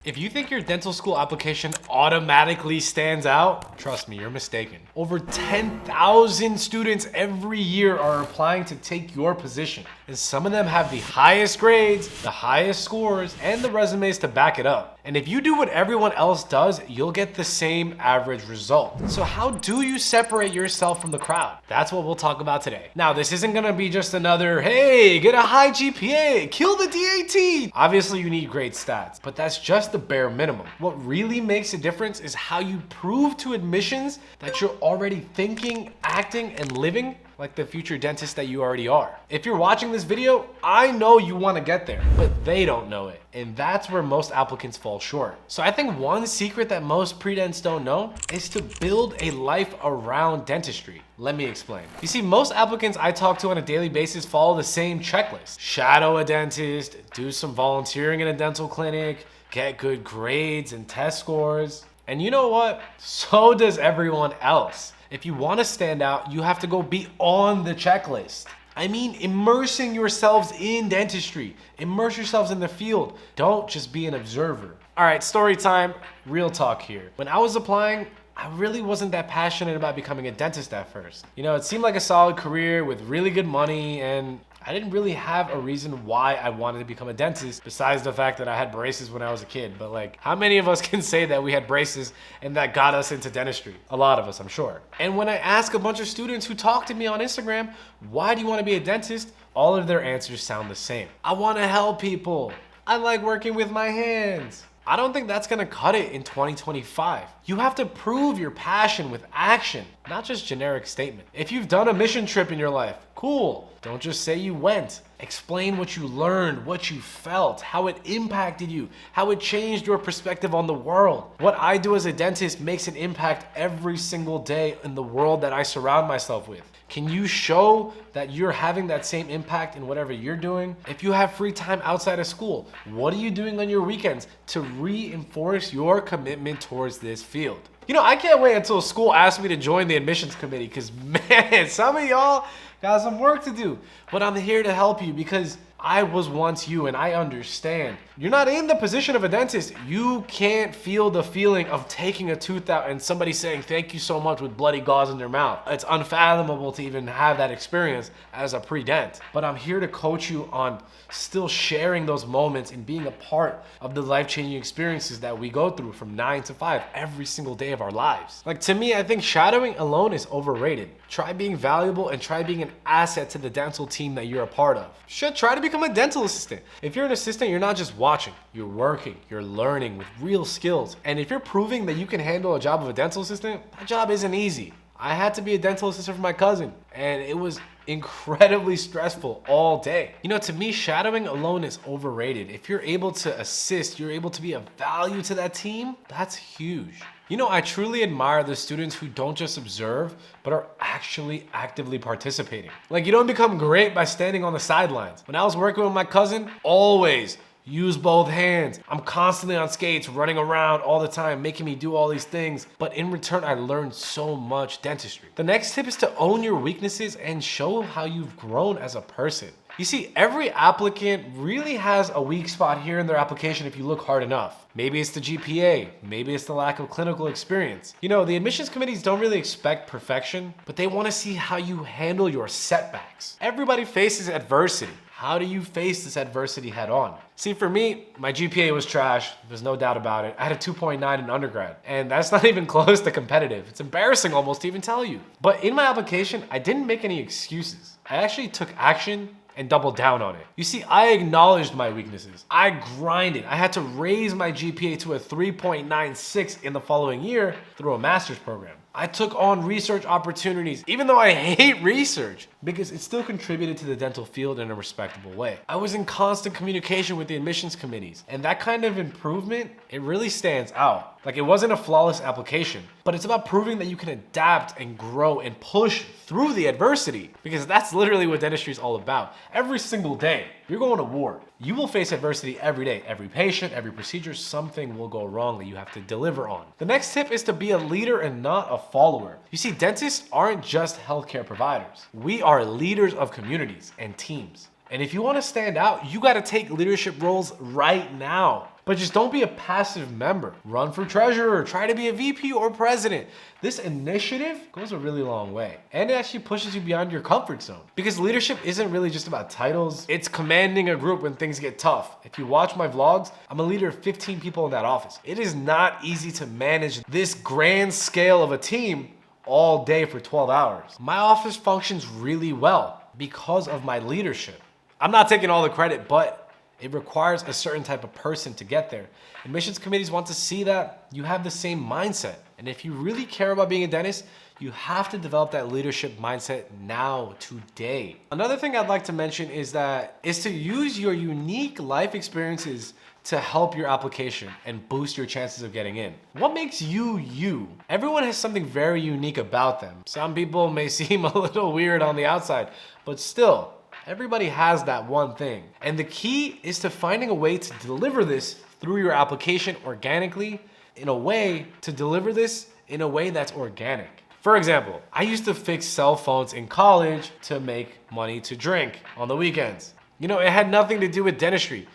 If you think your dental school application automatically stands out, trust me, you're mistaken. Over 10,000 students every year are applying to take your position, and some of them have the highest grades, the highest scores, and the resumes to back it up. And if you do what everyone else does, you'll get the same average result. So how do you separate yourself from the crowd? That's what we'll talk about today. Now, this isn't gonna be just another, hey, get a high GPA, kill the DAT. Obviously, you need great stats, but that's just the bare minimum. What really makes a difference is how you prove to admissions that you're already thinking, acting, and living like the future dentist that you already are. If you're watching this video, I know you want to get there, but they don't know it. And that's where most applicants fall short. So I think one secret that most pre-dents don't know is to build a life around dentistry. Let me explain. You see, most applicants I talk to on a daily basis follow the same checklist. Shadow a dentist, do some volunteering in a dental clinic, get good grades and test scores. And you know what? So does everyone else. If you want to stand out, you have to go beyond the checklist. I mean, immersing yourselves in dentistry. Immerse yourselves in the field. Don't just be an observer. All right, story time, real talk here. When I was applying, I really wasn't that passionate about becoming a dentist at first. You know, it seemed like a solid career with really good money, and I didn't really have a reason why I wanted to become a dentist besides the fact that I had braces when I was a kid. But like, how many of us can say that we had braces and that got us into dentistry? A lot of us, I'm sure. And when I ask a bunch of students who talk to me on Instagram, why do you want to be a dentist? All of their answers sound the same. I want to help people. I like working with my hands. I don't think that's gonna cut it in 2025. You have to prove your passion with action, not just generic statement. If you've done a mission trip in your life, cool. Don't just say you went. Explain what you learned, what you felt, how it impacted you, how it changed your perspective on the world. What I do as a dentist makes an impact every single day in the world that I surround myself with. Can you show that you're having that same impact in whatever you're doing? If you have free time outside of school, what are you doing on your weekends to reinforce your commitment towards this field? You know, I can't wait until school asks me to join the admissions committee because, man, some of y'all got some work to do. But I'm here to help you because I was once you and I understand. You're not in the position of a dentist. You can't feel the feeling of taking a tooth out and somebody saying thank you so much with bloody gauze in their mouth. It's unfathomable to even have that experience as a pre-dent. But I'm here to coach you on still sharing those moments and being a part of the life-changing experiences that we go through from 9 to 5 every single day of our lives. Like, to me, I think shadowing alone is overrated. Try being valuable and try being an asset to the dental team that you're a part of. Should try to become a dental assistant. If you're an assistant, you're not just watching, you're working, you're learning with real skills. And if you're proving that you can handle a job of a dental assistant, that job isn't easy. I had to be a dental assistant for my cousin, and it was incredibly stressful all day. You know, to me, shadowing alone is overrated. If you're able to assist, you're able to be of value to that team, that's huge. You know, I truly admire the students who don't just observe, but are actually actively participating. Like, you don't become great by standing on the sidelines. When I was working with my cousin, always use both hands. I'm constantly on skates, running around all the time, making me do all these things. But in return, I learned so much dentistry. The next tip is to own your weaknesses and show how you've grown as a person. You see, every applicant really has a weak spot here in their application if you look hard enough. Maybe it's the GPA, maybe it's the lack of clinical experience. You know, the admissions committees don't really expect perfection, but they want to see how you handle your setbacks. Everybody faces adversity. How do you face this adversity head on? See, for me, my GPA was trash. There's no doubt about it. I had a 2.9 in undergrad, and that's not even close to competitive. It's embarrassing almost to even tell you. But in my application, I didn't make any excuses. I actually took action and doubled down on it. You see, I acknowledged my weaknesses. I grinded. I had to raise my GPA to a 3.96 in the following year through a master's program. I took on research opportunities, even though I hate research, because it still contributed to the dental field in a respectable way. I was in constant communication with the admissions committees, and that kind of improvement, it really stands out. Like, it wasn't a flawless application, but it's about proving that you can adapt and grow and push through the adversity, because that's literally what dentistry is all about. Every single day, you're going to war. You will face adversity every day. Every patient, every procedure, something will go wrong that you have to deliver on. The next tip is to be a leader and not a follower. You see, dentists aren't just healthcare providers. We are leaders of communities and teams. And if you want to stand out, you got to take leadership roles right now. But just don't be a passive member. Run for treasurer, try to be a VP or president. This initiative goes a really long way, and it actually pushes you beyond your comfort zone. Because leadership isn't really just about titles, it's commanding a group when things get tough. If you watch my vlogs, I'm a leader of 15 people in that office. It is not easy to manage this grand scale of a team all day for 12 hours. My office functions really well because of my leadership. I'm not taking all the credit, but it requires a certain type of person to get there. Admissions committees want to see that you have the same mindset. And if you really care about being a dentist, you have to develop that leadership mindset now, today. Another thing I'd like to mention is to use your unique life experiences to help your application and boost your chances of getting in. What makes you, you? Everyone has something very unique about them. Some people may seem a little weird on the outside, but still, everybody has that one thing. And the key is to finding a way to deliver this through your application organically, in a way that's organic. For example, I used to fix cell phones in college to make money to drink on the weekends. You know, it had nothing to do with dentistry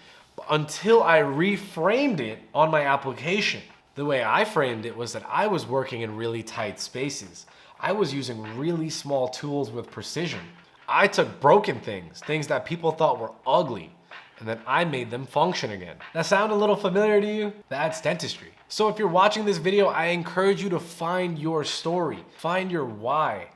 until I reframed it on my application. The way I framed it was that I was working in really tight spaces. I was using really small tools with precision. I took broken things that people thought were ugly, and then I made them function again. That sound a little familiar to you? That's dentistry. So if you're watching this video, I encourage you to find your story, find your why.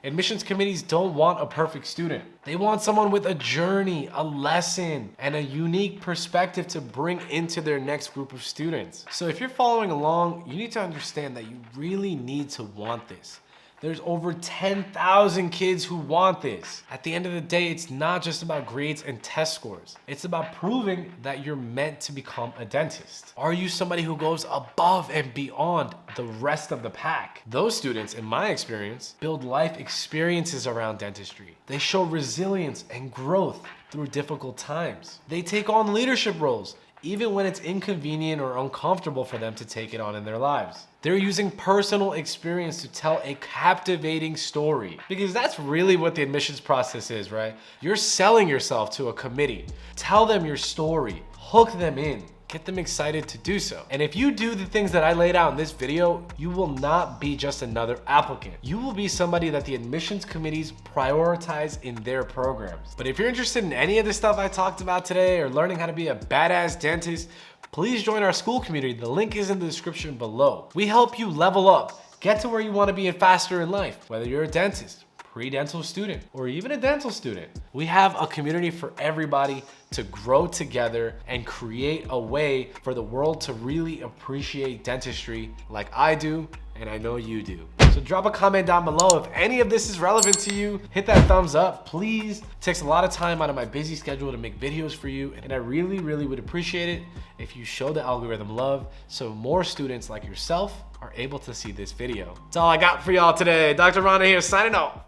Admissions committees don't want a perfect student. They want someone with a journey, a lesson, and a unique perspective to bring into their next group of students. So if you're following along, you need to understand that you really need to want this. There's over 10,000 kids who want this. At the end of the day, it's not just about grades and test scores. It's about proving that you're meant to become a dentist. Are you somebody who goes above and beyond the rest of the pack? Those students, in my experience, build life experiences around dentistry. They show resilience and growth through difficult times. They take on leadership roles, even when it's inconvenient or uncomfortable for them to take it on in their lives. They're using personal experience to tell a captivating story. Because that's really what the admissions process is, right? You're selling yourself to a committee. Tell them your story, hook them in, get them excited to do so. And if you do the things that I laid out in this video, you will not be just another applicant. You will be somebody that the admissions committees prioritize in their programs. But if you're interested in any of the stuff I talked about today or learning how to be a badass dentist, please join our school community. The link is in the description below. We help you level up, get to where you want to be faster in life, whether you're a dentist, pre-dental student, or even a dental student. We have a community for everybody to grow together and create a way for the world to really appreciate dentistry like I do, and I know you do. So drop a comment down below if any of this is relevant to you. Hit that thumbs up, please. It takes a lot of time out of my busy schedule to make videos for you, and I really, really would appreciate it if you show the algorithm love so more students like yourself are able to see this video. That's all I got for y'all today. Dr. Rana here, signing off.